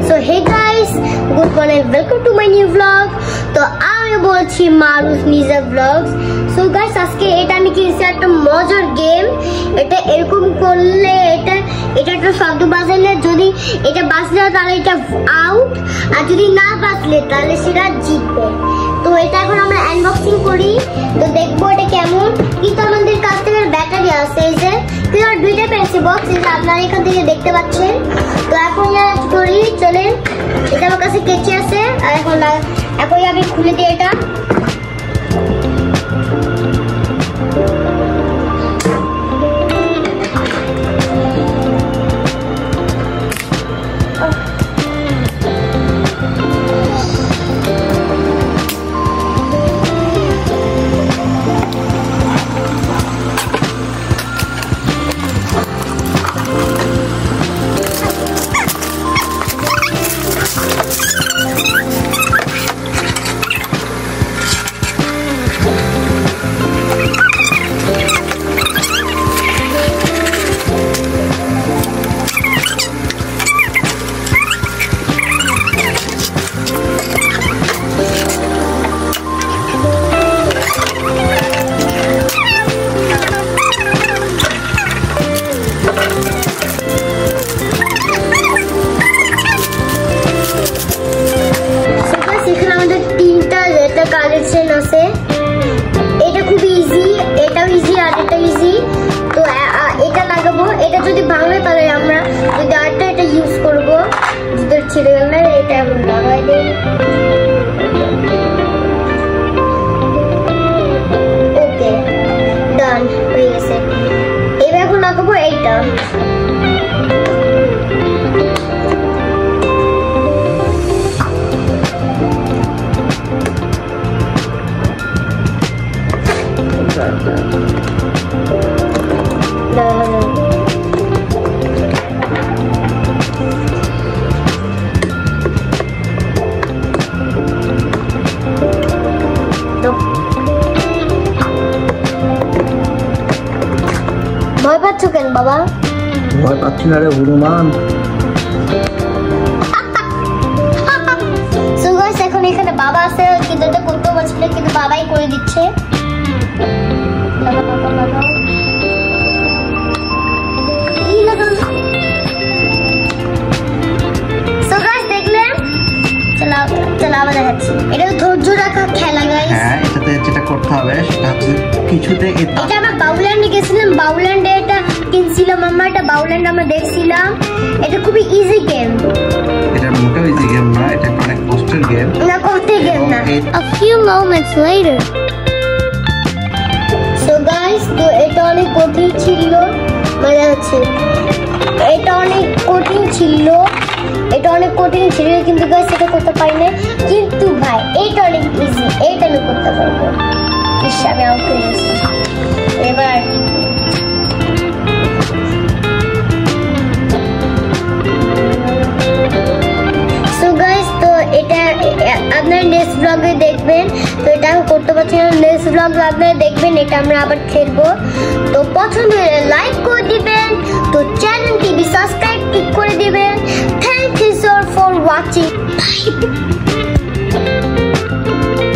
So hey guys, good morning, welcome to my new vlog. তো আমি বলছি মারুফ নিজা ব্লগস। সো গাইস আজকে এটা আমি কিনছি একটা মজার গেম। এটা এরকম করলে এটা একটা শব্দ বাজালে যদি এটা বাজলে তাহলে এটা আউট, আর যদি না বাজলে তাহলে সেটা জিতবে। তো এটা এখন আমরা আনবক্সিং করি, তো দেখবো এটা কেমন। কিন্তু আমাদের কাছ থেকে ব্যাটারি আছে, এই যে কিন্তু দুইটা পেন্সিল বক্স, যেটা আপনারা এখান থেকে দেখতে পাচ্ছেন। তো এখন করি, চলেন। এটা আমার কাছে কেচি আছে, আর এখন আমি খুলে দিই এটা। কালেকশন আছে, এটা খুব ইজি, এটাও ইজি আর এটা ইজি। তো এটা লাগাবো, এটা যদি ভাঙে তাহলে আমরা যদি আরেকটা এটা ইউজ করবো, যদি ছিঁড়ে গেলে এটা এমন লাগাই দেই। ওকে, ডান হয়ে গেছে। এবার এখন লাগাবো এইটা। ভয় পাচ্ছ কেন বাবা? ভয় পাচ্ছি না রে হনুমান। সো গাইস এখন এখানে বাবা আছে, কিন্তু এটা করতে পারছি না, কিন্তু বাবাই করে দিচ্ছে। সো গাইস দেখলেন, চলো আবার দেখাচ্ছি। এটা ধৈর্য রাখা খেলা গাইস। হ্যাঁ, এটাতে যেটা করতে হবে সেটা হচ্ছে কিছুতে এটা আমরা বাউল্যান্ডে গেছিলাম, বাউল্যান্ডে এটা কিনছিলাম আমরা, এটা বাউল্যান্ড আমরা দেখছিলাম। এটা খুবই ইজি গেম, এটা মোটেও ইজি গেম না, এটা অনেক কষ্টের গেম। না কষ্টের গেম না। A few moments later. So guys, তো এটা অনেক কঠিন ছিল, মজা হচ্ছে। এটা অনেক কঠিন ছিল, কিন্তু গাইস এটা করতে পারি না। কিন্তু ভাই এটা অনেক ইজি, এটা আমি করতে পারবো। আমি আউট হয়ে গেছি। এবার সো গাইস, তো এটা আপনারা নেক্সট ব্লগে দেখবেন। তো এটা আমি করতে পারছি না, নেক্সট ব্লগে আপনারা দেখবেন এটা আমরা আবার খেলবো। তো পছন্দ হলে লাইক করে দিবেন, তো চ্যানেলটি সাবস্ক্রাইব করে দিবেন। Thank you so for watching.